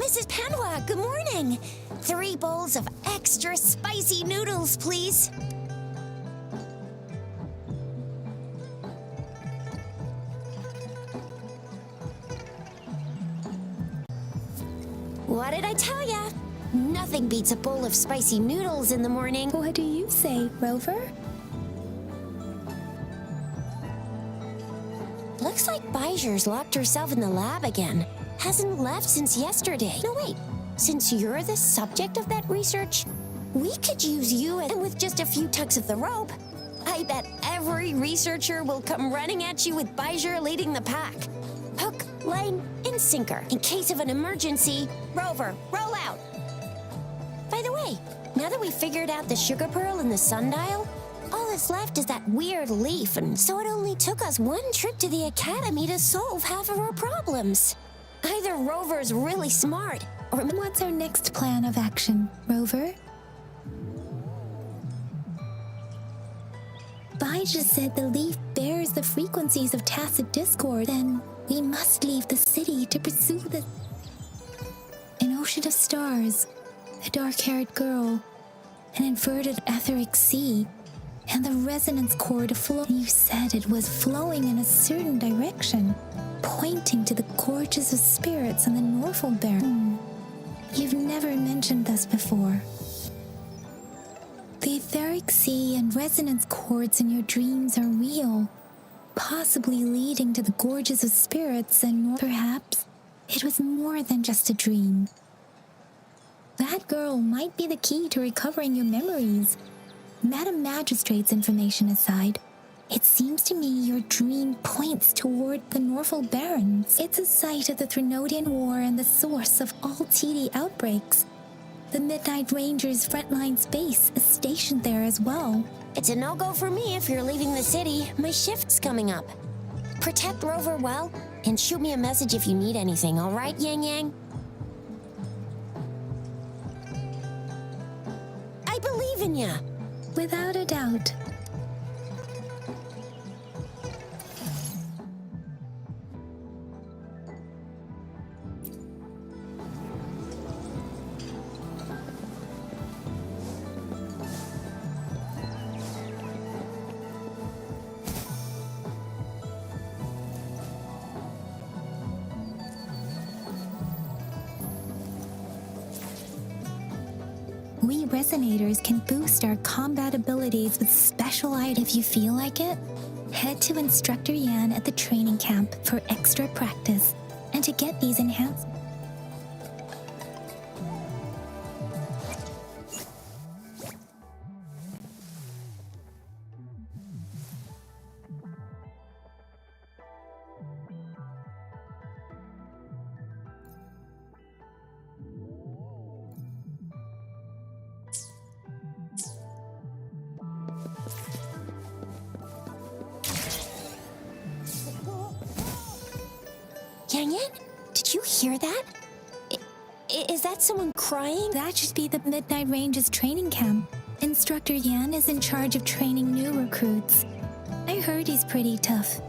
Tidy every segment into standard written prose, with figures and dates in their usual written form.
Mrs. Panhua, good morning. 3 bowls of extra spicy noodles, please. What did I tell ya? Nothing beats a bowl of spicy noodles in the morning. What do you say, Rover? Looks like Baijer's locked herself in the lab again. Hasn't left since yesterday. No, wait. Since you're the subject of that research, we could use you, and with just a few tugs of the rope, I bet every researcher will come running at you with Baijer leading the pack. Hook, line, and sinker. In case of an emergency, Rover, roll out. By the way, now that we figured out the sugar pearl and the sundial, all that's left is that weird leaf, and so it only took us 1 trip to the academy to solve half of our problems. Either Rover's really smart, or what's our next plan of action, Rover? Baijer said the leaf bears the frequencies of tacit discord, then we must leave the city to pursue an ocean of stars, a dark-haired girl, an inverted etheric sea, and the resonance core to flow. You said it was flowing in a certain direction, pointing to the gorges of spirits and the Norfolk Baron. You've never mentioned this before. The etheric sea and resonance chords in your dreams are real, possibly leading to the gorges of spirits, and perhaps it was more than just a dream. That girl might be the key to recovering your memories. Madam Magistrate's information aside, it seems to me your dream points toward the Norfolk Barrens. It's a site of the Threnodian War and the source of all TD outbreaks. The Midnight Rangers' frontline base is stationed there as well. It's a no-go for me if you're leaving the city. My shift's coming up. Protect Rover well, and shoot me a message if you need anything, all right, Yang Yang? I believe in ya. Without a doubt. We Resonators can boost our combat abilities with special items. If you feel like it, head to Instructor Yan at the training camp for extra practice and to get these enhancements. Yang Yang, did you hear that? Is that someone crying? That should be the Midnight Rangers training camp. Instructor Yan is in charge of training new recruits. I heard he's pretty tough.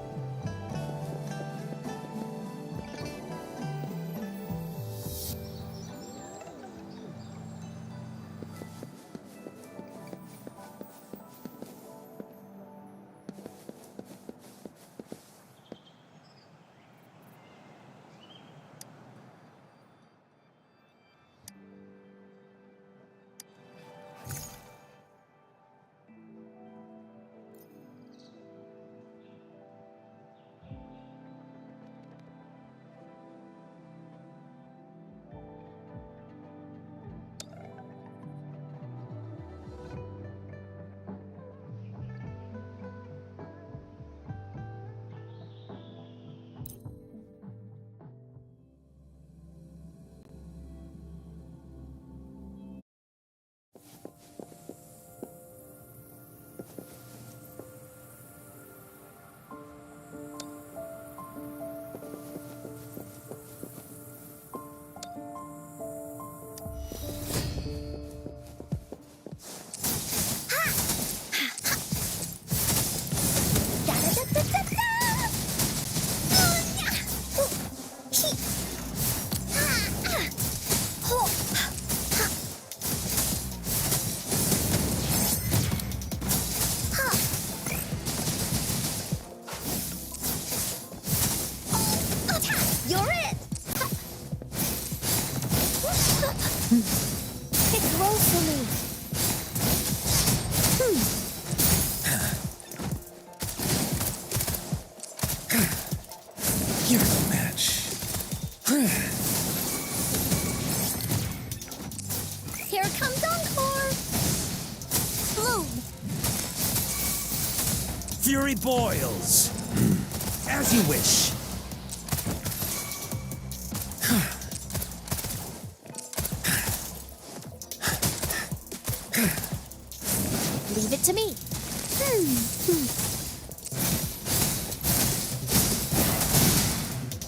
You're no match. Here comes Encore! Bloom! Fury boils. As you wish. Leave it to me.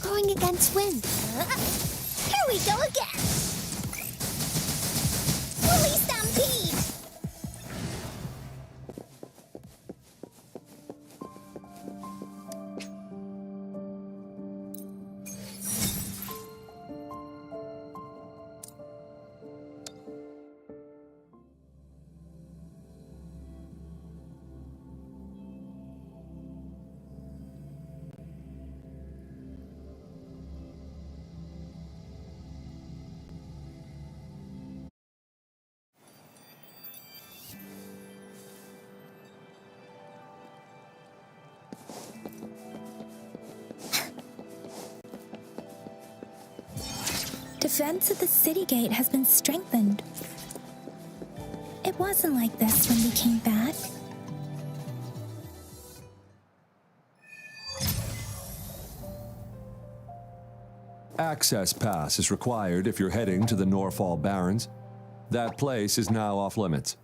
Going against wind. Here we go again. Fully stampede. Defense of the city gate has been strengthened. It wasn't like this when we came back. Access pass is required if you're heading to the Norfall Barrens. That place is now off limits.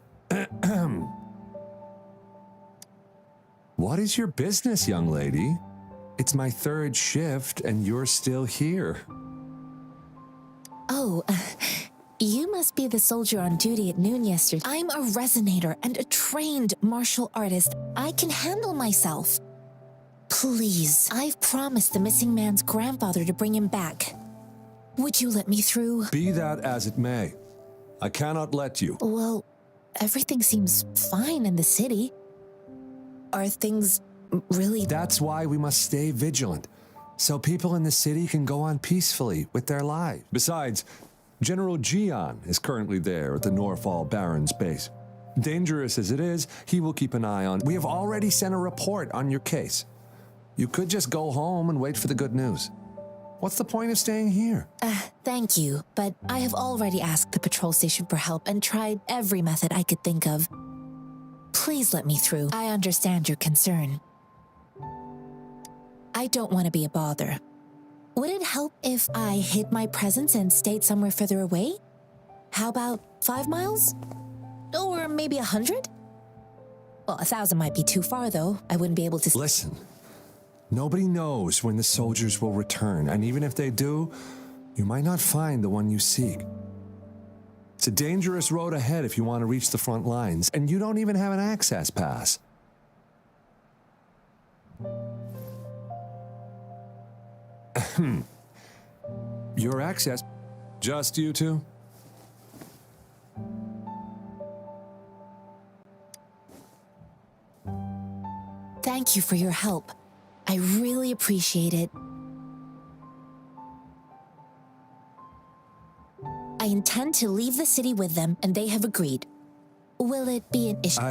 What is your business, young lady? It's my third shift and you're still here. Oh, you must be the soldier on duty at noon yesterday. I'm a resonator and a trained martial artist. I can handle myself. Please, I've promised the missing man's grandfather to bring him back. Would you let me through? Be that as it may, I cannot let you. Well, everything seems fine in the city. Are things really... That's why we must stay vigilant, so people in the city can go on peacefully with their lives. Besides, General Jiyan is currently there at the Norfall Barrens base. Dangerous as it is, he will keep an eye on. We have already sent a report on your case. You could just go home and wait for the good news. What's the point of staying here? Thank you, but I have already asked the patrol station for help and tried every method I could think of. Please let me through. I understand your concern. I don't want to be a bother. Would it help if I hid my presence and stayed somewhere further away? How about 5 miles? Or maybe 100? Well, 1,000 might be too far, though. I wouldn't be able to... Listen, nobody knows when the soldiers will return, and even if they do, you might not find the one you seek. It's a dangerous road ahead if you want to reach the front lines, and you don't even have an access pass. Your access... Just you two? Thank you for your help. I really appreciate it. I intend to leave the city with them, and they have agreed. Will it be an issue?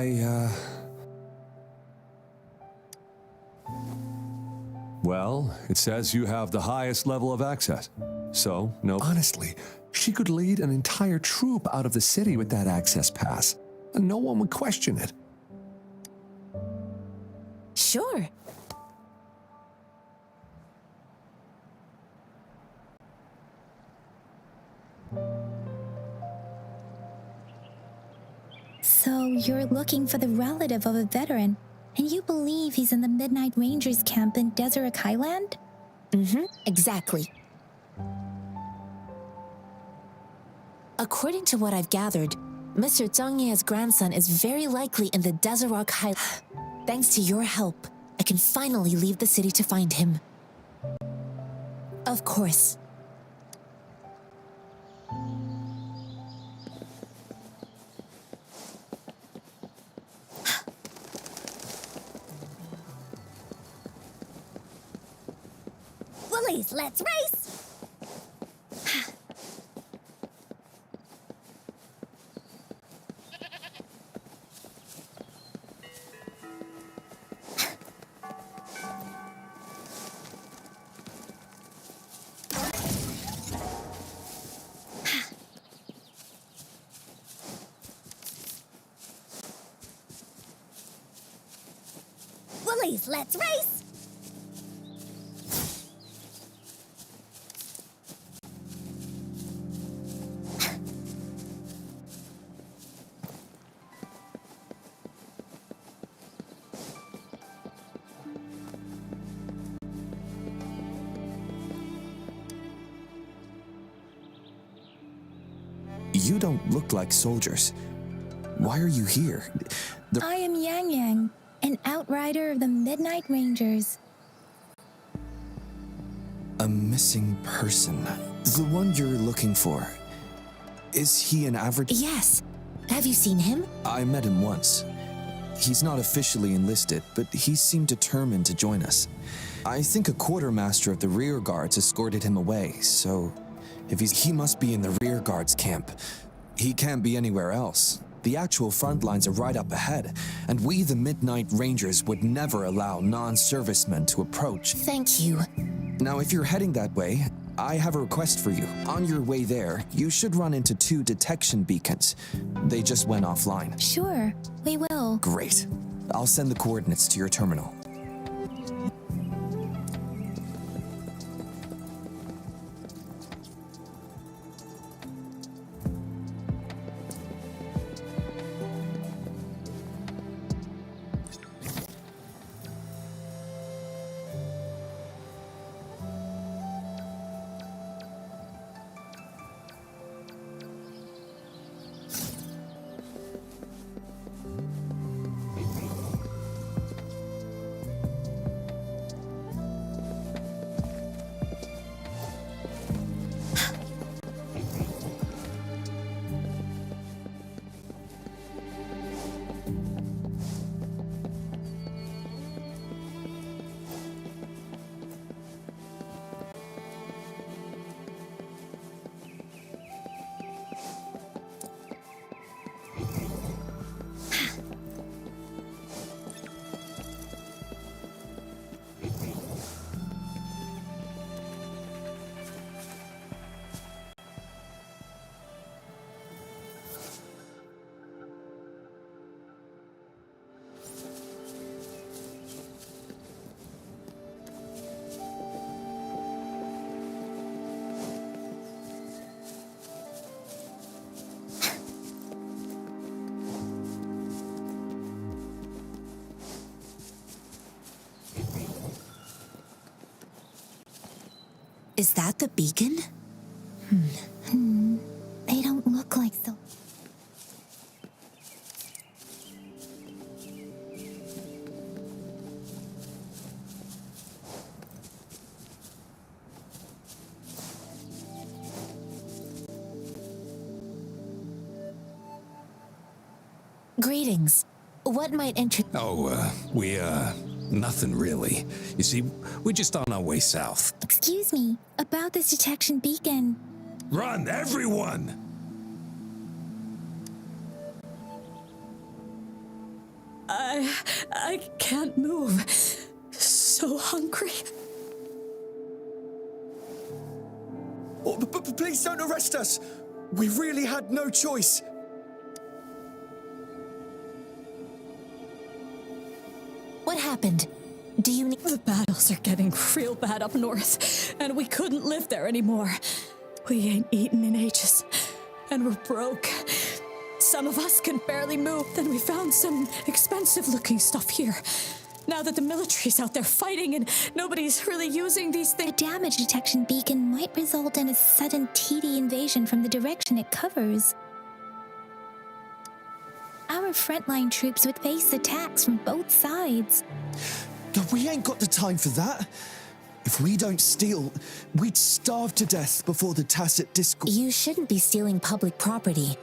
Well, it says you have the highest level of access. So, no... Honestly, she could lead an entire troop out of the city with that access pass, and no one would question it. Sure. So you're looking for the relative of a veteran, and you believe he's in the Midnight Rangers camp in Deseret Highland? Exactly. According to what I've gathered, Mr. Zhang Ye's grandson is very likely in the Deseret Highland. Thanks to your help, I can finally leave the city to find him. Of course. Willies, let's race! Let's race! You don't look like soldiers. Why are you here? I am Yang Yang, an outrider of the Midnight Rangers. A missing person. The one you're looking for. Is he an average? Yes. Have you seen him? I met him once. He's not officially enlisted, but he seemed determined to join us. I think a quartermaster of the rear guards escorted him away, so if he must be in the rear guards camp. He can't be anywhere else. The actual front lines are right up ahead, and we, the Midnight Rangers, would never allow non-servicemen to approach. Thank you. Now, if you're heading that way, I have a request for you. On your way there, you should run into 2 detection beacons. They just went offline. Sure, we will. Great. I'll send the coordinates to your terminal. Is that the beacon? They don't look like so. Greetings. What might interest... Nothing really. You see, we're just on our way south. Excuse me, about this detection beacon. Run, everyone! I can't move. So hungry. Oh, please don't arrest us! We really had no choice. What happened? Do you need... The battles are getting real bad up north, and we couldn't live there anymore. We ain't eaten in ages, and we're broke. Some of us can barely move, then we found some expensive-looking stuff here. Now that the military's out there fighting and nobody's really using these A things... damage detection beacon might result in a sudden TD invasion from the direction it covers. Our frontline troops would face attacks from both sides. We ain't got the time for that. If we don't steal, we'd starve to death before the tacit discord. You shouldn't be stealing public property.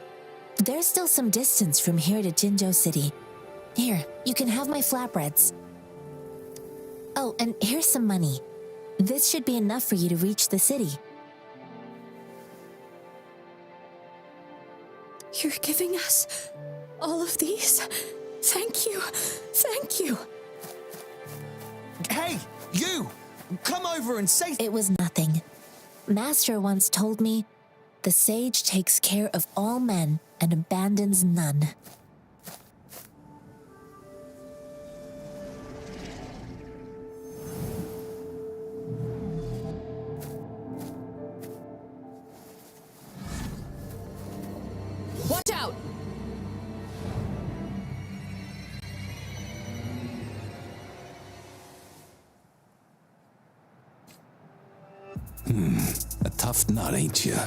There's still some distance from here to Jinzhou City. Here, you can have my flatbreads. Oh, and here's some money. This should be enough for you to reach the city. You're giving us all of these? Thank you. Thank you. Hey, you! Come over and say... It was nothing. Master once told me, the sage takes care of all men and abandons none. A tough nut, ain't you?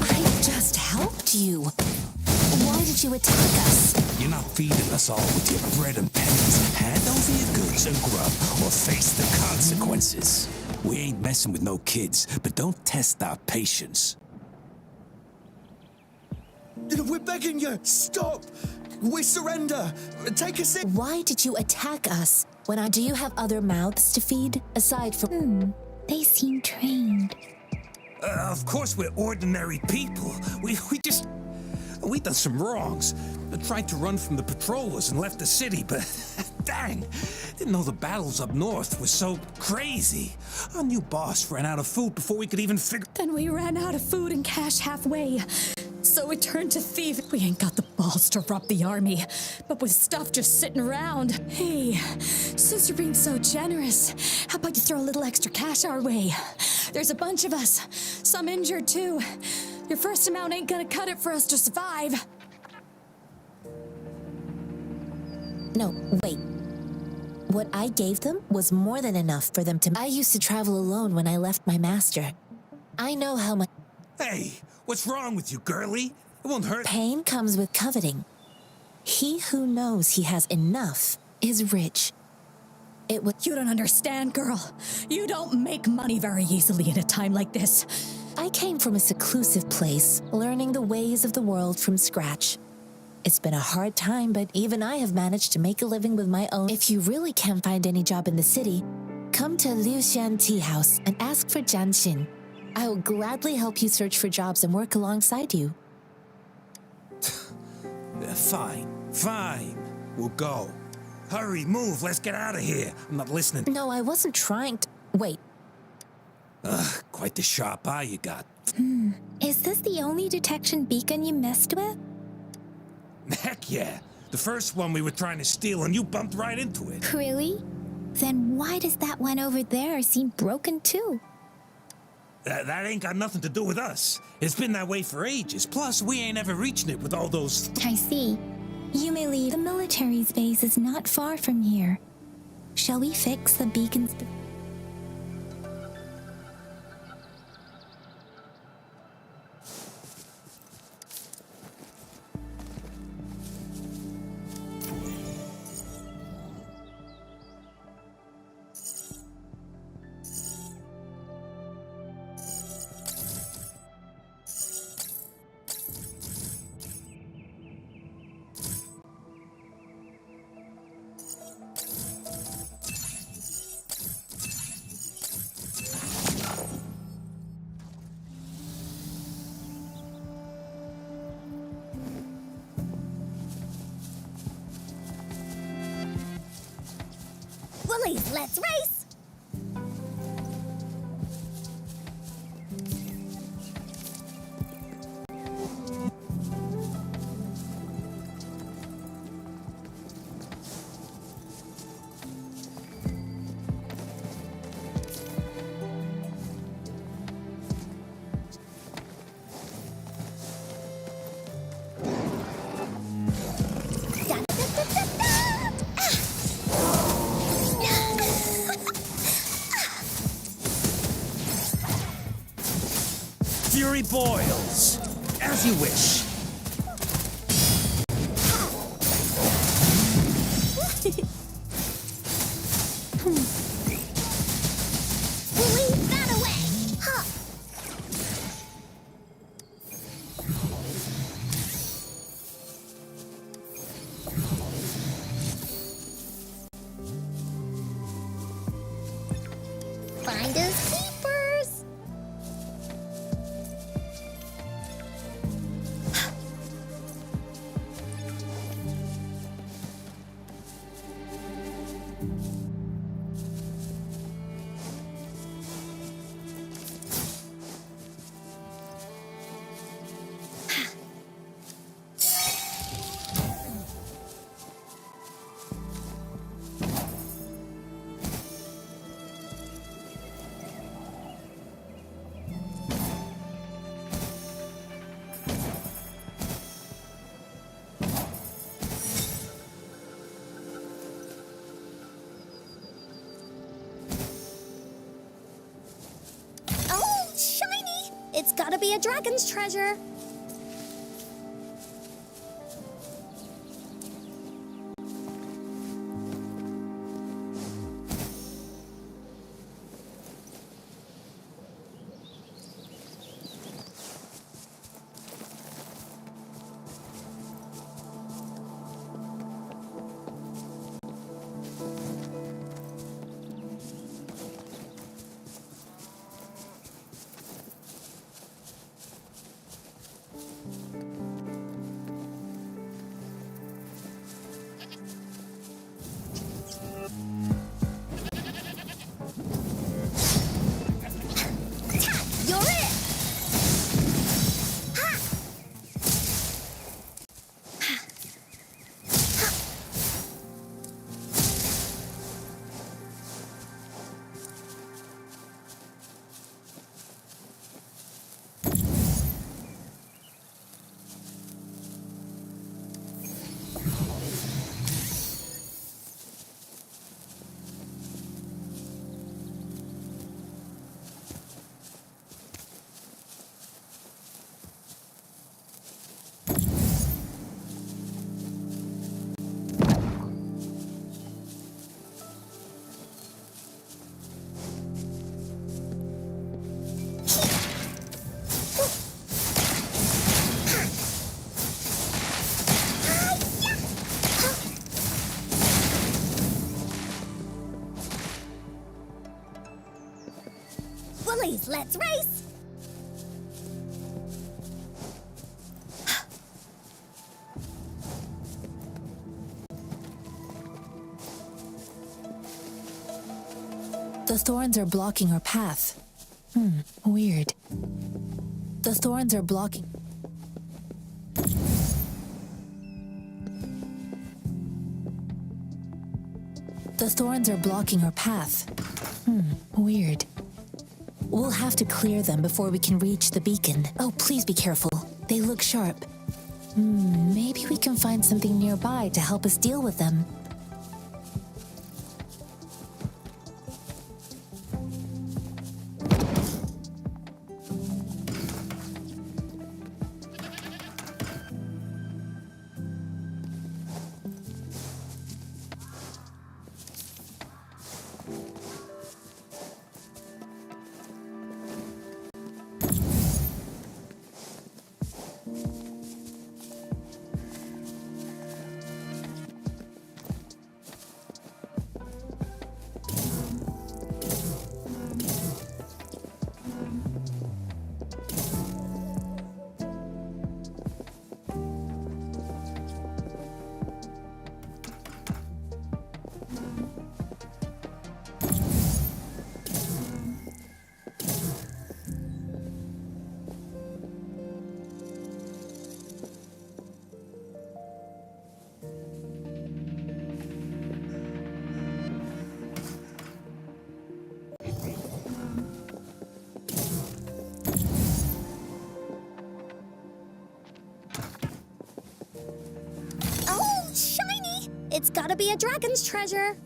I just helped you. Why did you attack us? You're not feeding us all with your bread and pennies. Hand over your goods and grub, or face the consequences. We ain't messing with no kids, but don't test our patience. We're begging you, stop! We surrender! Take a seat! Why did you attack us? Do you have other mouths to feed, aside from... They seem trained. Of course we're ordinary people. We done some wrongs. Tried to run from the patrollers and left the city, but dang, didn't know the battles up north were so crazy. Our new boss ran out of food before we could even figure... Then we ran out of food and cash halfway. So we turned to thieving. We ain't got the balls to rob the army, but with stuff just sitting around. Hey, since you're being so generous, how about you throw a little extra cash our way? There's a bunch of us, some injured too. Your first amount ain't gonna cut it for us to survive. No, wait. What I gave them was more than enough for them to... I used to travel alone when I left my master. I know how much... Hey, what's wrong with you, girlie? It won't hurt. Pain comes with coveting. He who knows he has enough is rich. It would... You don't understand, girl. You don't make money very easily in a time like this. I came from a seclusive place, learning the ways of the world from scratch. It's been a hard time, but even I have managed to make a living with my own. If you really can't find any job in the city, come to Liuxian Tea House and ask for Jianxin. I will gladly help you search for jobs and work alongside you. Fine. We'll go. Hurry, move, let's get out of here. I'm not listening. No, I wasn't trying to... Wait. Quite the sharp eye you got. Is this the only detection beacon you messed with? Heck yeah. The first one we were trying to steal and you bumped right into it. Really? Then why does that one over there seem broken too? That ain't got nothing to do with us. It's been that way for ages. Plus, we ain't ever reaching it with all those... I see. You may leave. The military's base is not far from here. Shall we fix the beacon's... Willies, let's race! Fury boils. As you wish. Leave that away! Huh. Finders keepers! It's gotta be a dragon's treasure. You're it! Ha! Bullies, let's race! The thorns are blocking our path. Weird. The thorns are blocking. The thorns are blocking our path. Weird. We'll have to clear them before we can reach the beacon. Oh, please be careful. They look sharp. Maybe we can find something nearby to help us deal with them. Oh, shiny! It's gotta be a dragon's treasure.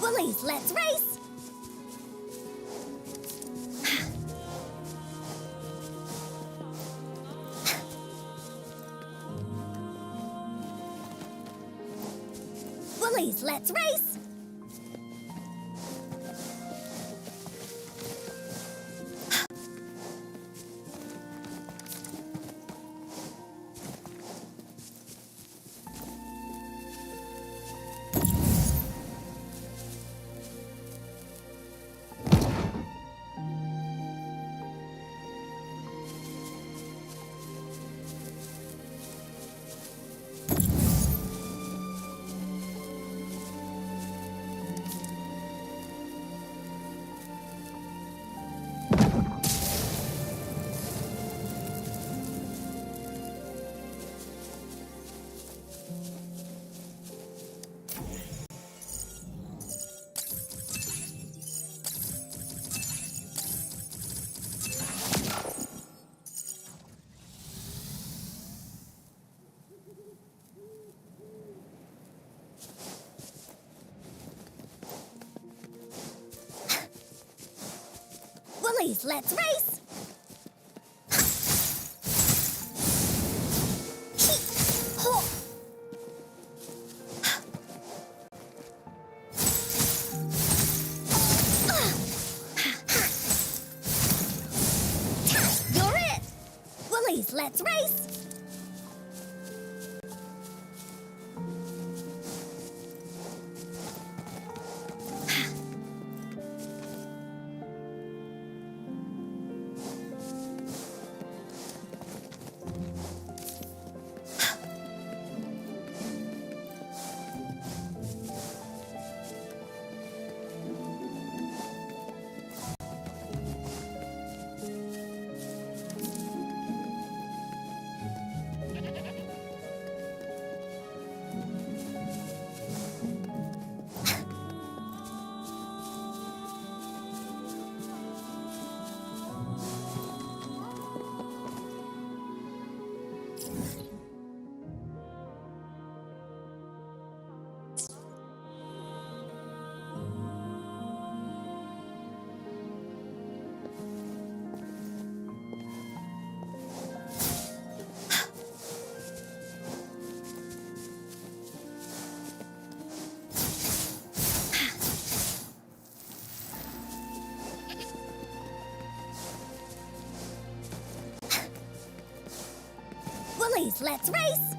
Bullies, let's race! Willies, let's race! Willies, let's race! You're it! Willies, let's race! Willies, let's race!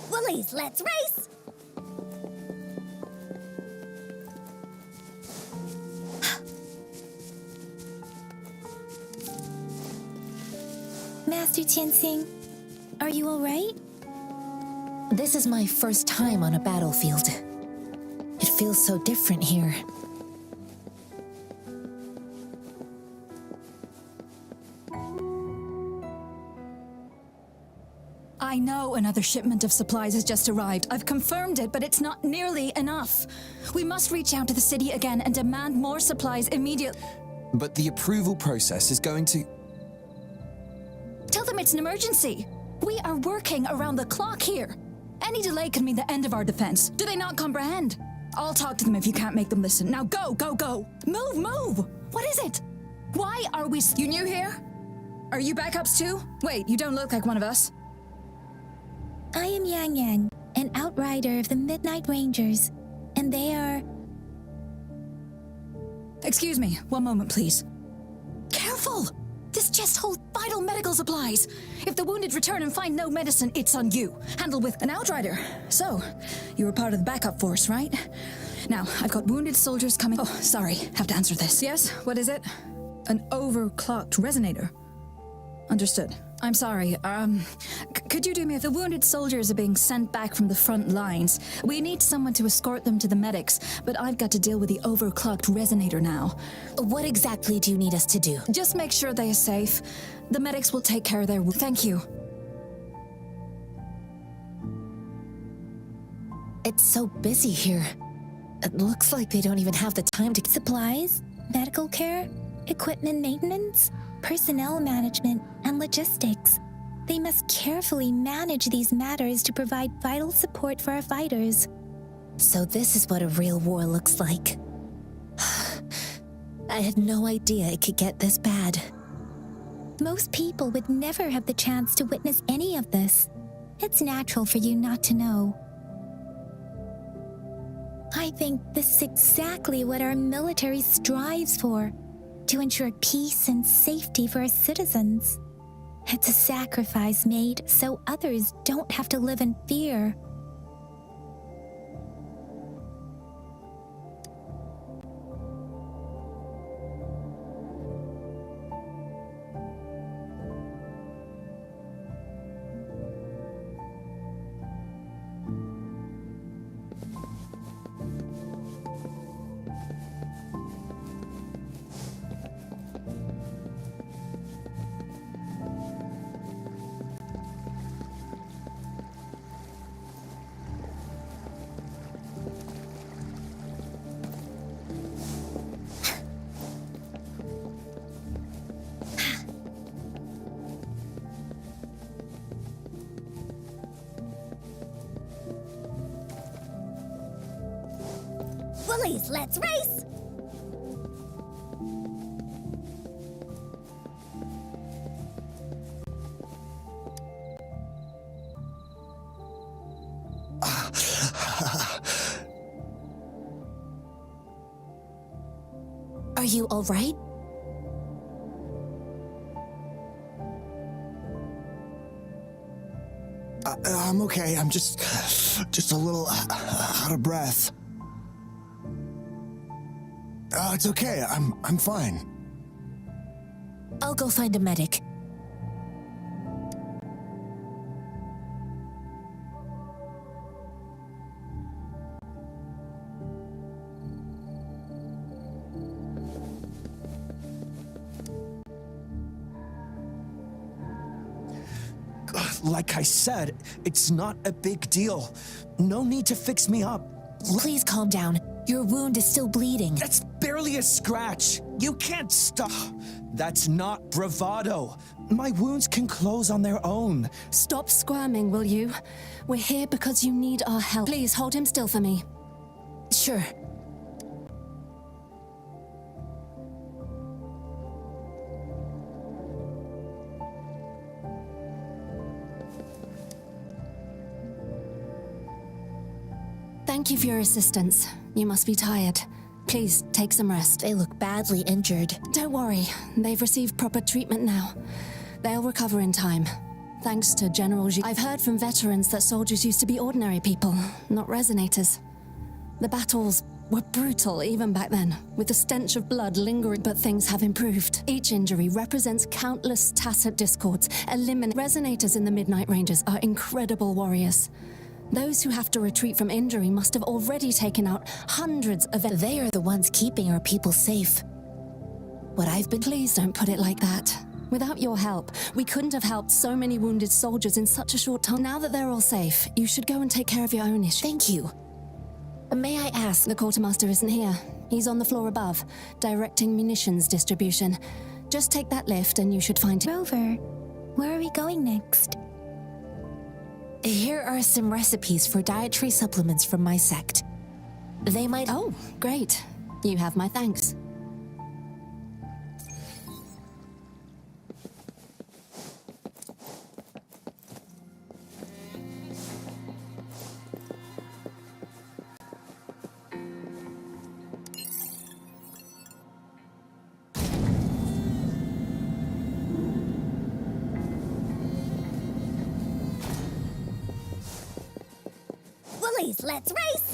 Willies, let's race! Master Jianxin, are you all right? This is my first time on a battlefield. It feels so different here. I know another shipment of supplies has just arrived. I've confirmed it, but it's not nearly enough. We must reach out to the city again and demand more supplies immediately. But the approval process is going to... Tell them it's an emergency. We are working around the clock here. Any delay could mean the end of our defense. Do they not comprehend? I'll talk to them if you can't make them listen. Now go, go, go. Move, move. What is it? Why are we... You new here? Are you backups too? Wait, you don't look like one of us. I am Yang, an outrider of the Midnight Rangers, and they are... Excuse me, one moment, please. Careful! This chest holds vital medical supplies. If the wounded return and find no medicine, it's on you. Handle with an outrider. So, you were part of the backup force, right? Now, I've got wounded soldiers coming. Oh, sorry. Have to answer this. Yes? What is it? An overclocked resonator. Understood. I'm sorry. Could you do me if the wounded soldiers are being sent back from the front lines? We need someone to escort them to the medics, but I've got to deal with the overclocked resonator now. What exactly do you need us to do? Just make sure they are safe. The medics will take care of their Thank you. It's so busy here. It looks like they don't even have the time to... Supplies, medical care, equipment maintenance, personnel management, and logistics. They must carefully manage these matters to provide vital support for our fighters. So this is what a real war looks like. I had no idea it could get this bad. Most people would never have the chance to witness any of this. It's natural for you not to know. I think this is exactly what our military strives for, to ensure peace and safety for our citizens. It's a sacrifice made so others don't have to live in fear. Bullies, let's race! Are you all right? I'm okay. I'm just a little out of breath. It's okay. I'm fine. I'll go find a medic. Like I said, it's not a big deal. No need to fix me up. Please calm down. Your wound is still bleeding. That's barely a scratch. You can't stop. That's not bravado. My wounds can close on their own. Stop squirming, will you? We're here because you need our help. Please hold him still for me. Sure. Thank you for your assistance. You must be tired. Please, take some rest. They look badly injured. Don't worry. They've received proper treatment now. They'll recover in time. Thanks to General I've heard from veterans that soldiers used to be ordinary people, not resonators. The battles were brutal even back then, with the stench of blood lingering, but things have improved. Each injury represents countless tacit discords. Resonators in the Midnight Rangers are incredible warriors. Those who have to retreat from injury must have already taken out hundreds of... They are the ones keeping our people safe. What I've been... Please don't put it like that. Without your help, we couldn't have helped so many wounded soldiers in such a short time. Now that they're all safe, you should go and take care of your own issues. Thank you. May I ask... The quartermaster isn't here. He's on the floor above, directing munitions distribution. Just take that lift and you should find him. Rover, where are we going next? Here are some recipes for dietary supplements from my sect. They might... Oh, great. You have my thanks. Let's race!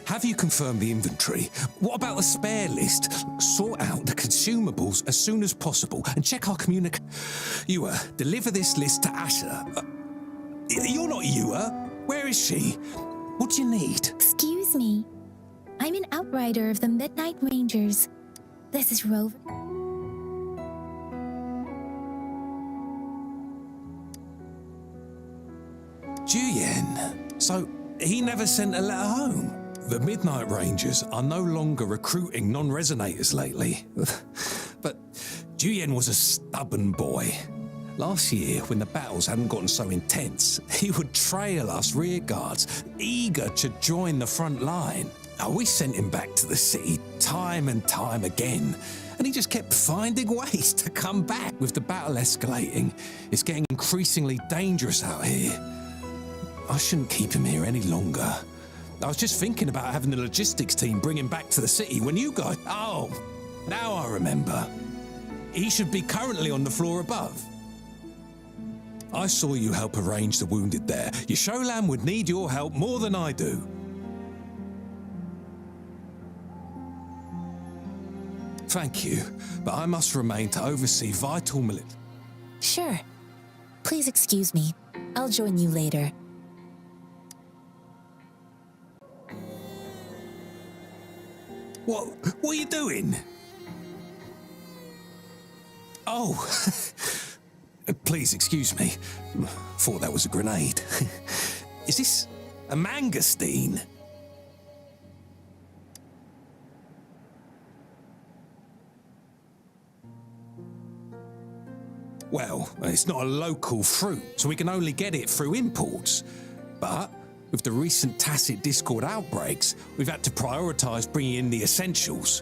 Have you confirmed the inventory? What about the spare list? Sort out the consumables as soon as possible and check our Yua, deliver this list to Asher. You're not Yua. Where is she? What do you need? Excuse me. I'm an outrider of the Midnight Rangers. This is Rover. Jiyan. So he never sent a letter home? The Midnight Rangers are no longer recruiting non-resonators lately. But Jiyan was a stubborn boy. Last year, when the battles hadn't gotten so intense, he would trail us rear guards, eager to join the front line. We sent him back to the city time and time again, and he just kept finding ways to come back. With the battle escalating, it's getting increasingly dangerous out here. I shouldn't keep him here any longer. I was just thinking about having the logistics team bring him back to the city when you guys... Oh, now I remember. He should be currently on the floor above. I saw you help arrange the wounded there. Your Sholan would need your help more than I do. Thank you, but I must remain to oversee vital military... Sure. Please excuse me. I'll join you later. What are you doing? Oh, please excuse me. Thought that was a grenade. Is this a mangosteen? Well, it's not a local fruit, so we can only get it through imports. But with the recent tacit Discord outbreaks, we've had to prioritise bringing in the essentials.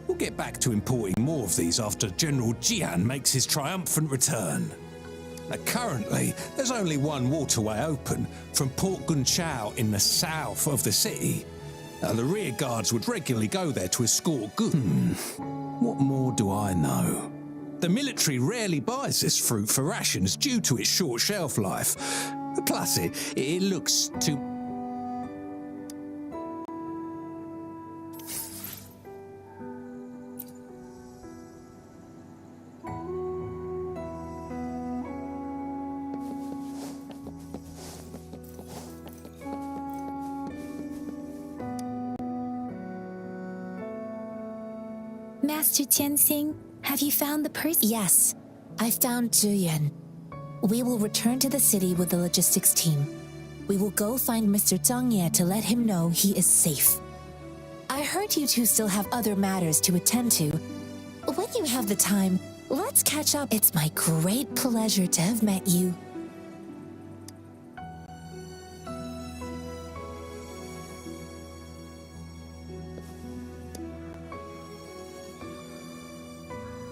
We'll get back to importing more of these after General Jiyan makes his triumphant return. Now, currently, there's only one waterway open from Port Gunchao in the south of the city. The rear guards would regularly go there to escort goods. What more do I know? The military rarely buys this fruit for rations due to its short shelf life. Plus, it looks too... Master Jianxin, have you found the person? Yes, I found Jiyan. We will return to the city with the logistics team. We will go find Mr. Zhang Ye to let him know he is safe. I heard you two still have other matters to attend to. When you have the time, let's catch up. It's my great pleasure to have met you.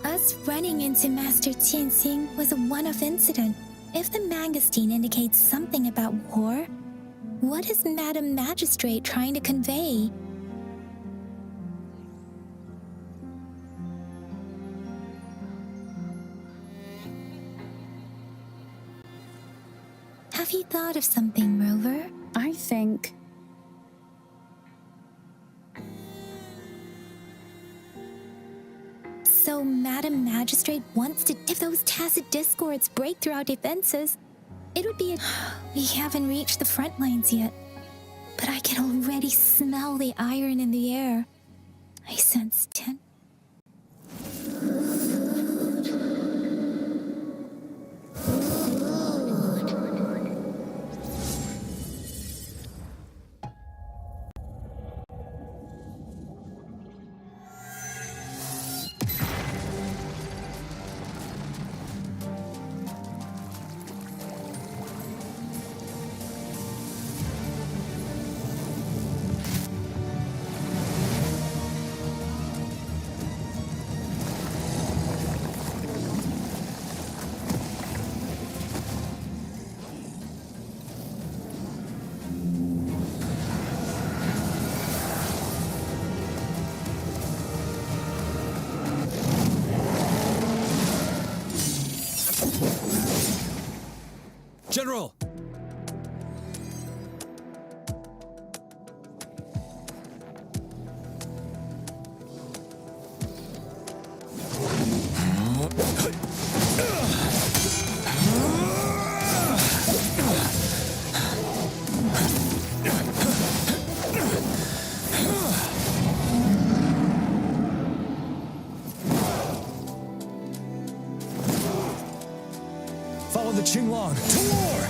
Us running into Master Jianxin was a one-off incident. If the mangosteen indicates something about war, what is Madam Magistrate trying to convey? Have you thought of something, Rover? I think... So Madam Magistrate wants to... If those tacit discords break through our defenses, it would be a... We haven't reached the front lines yet, but I can already smell the iron in the air. I sense tension. General! Follow the Qinglong to war!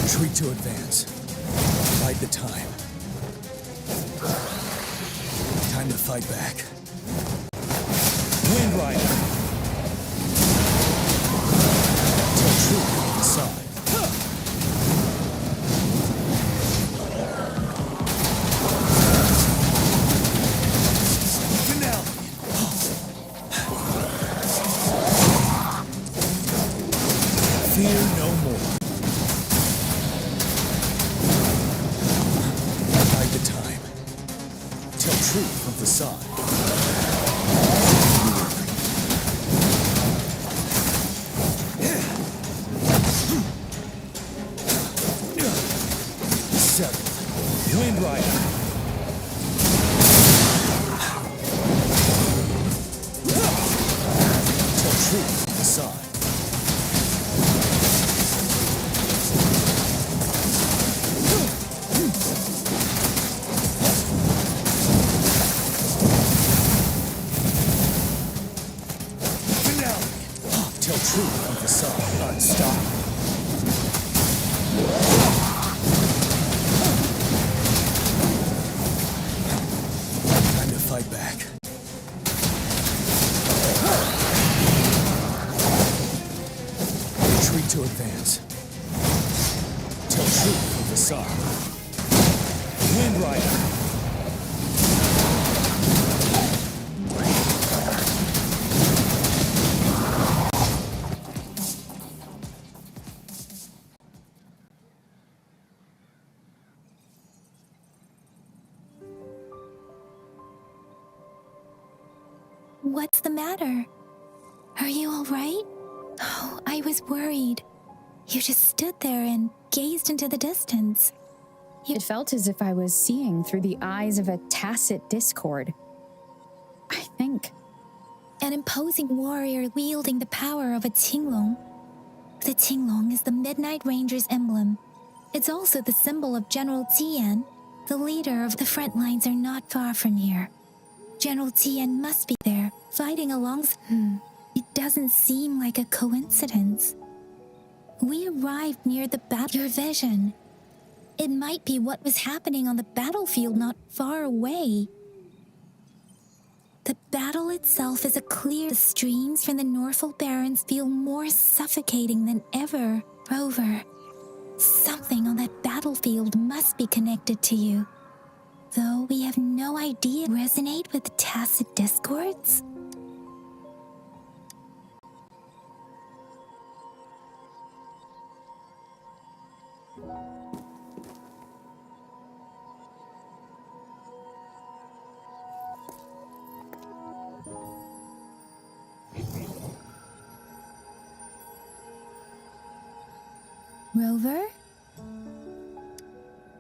Retreat to advance. Bide the time. Time to fight back. Wind Rider! Tell truth on the side. Fear no more. Bide the time. Tell truth from facade. Settle. Wind Rider. Tell truth from facade. Truth on the side. Unstoppable. Time to fight back. Retreat to advance. Tell truth on the side. Wind Rider. What's the matter? Are you all right? Oh, I was worried. You just stood there and gazed into the distance. It felt as if I was seeing through the eyes of a tacit discord. I think. An imposing warrior wielding the power of a Qinglong. The Qinglong is the Midnight Ranger's emblem. It's also the symbol of General Jiyan. The leader of the front lines are not far from here. General Jiyan must be there, fighting alongside. It doesn't seem like a coincidence. We arrived near the battle. Your vision. It might be what was happening on the battlefield not far away. The battle itself is a clear. The streams from the Norfolk Barrens feel more suffocating than ever. Rover, something on that battlefield must be connected to you. Though we have no idea. Resonate with the tacit discords? Rover?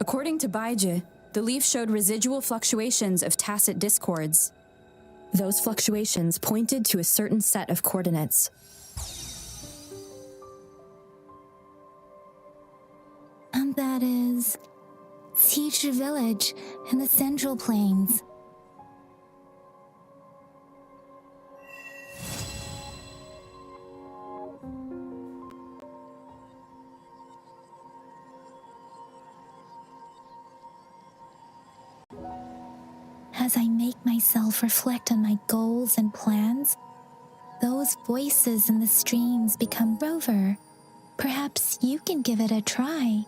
According to Baiji, the leaf showed residual fluctuations of tacit discords. Those fluctuations pointed to a certain set of coordinates. that is Siege Village in the Central Plains. As I make myself reflect on my goals and plans, those voices in the streams become rover. Perhaps you can give it a try.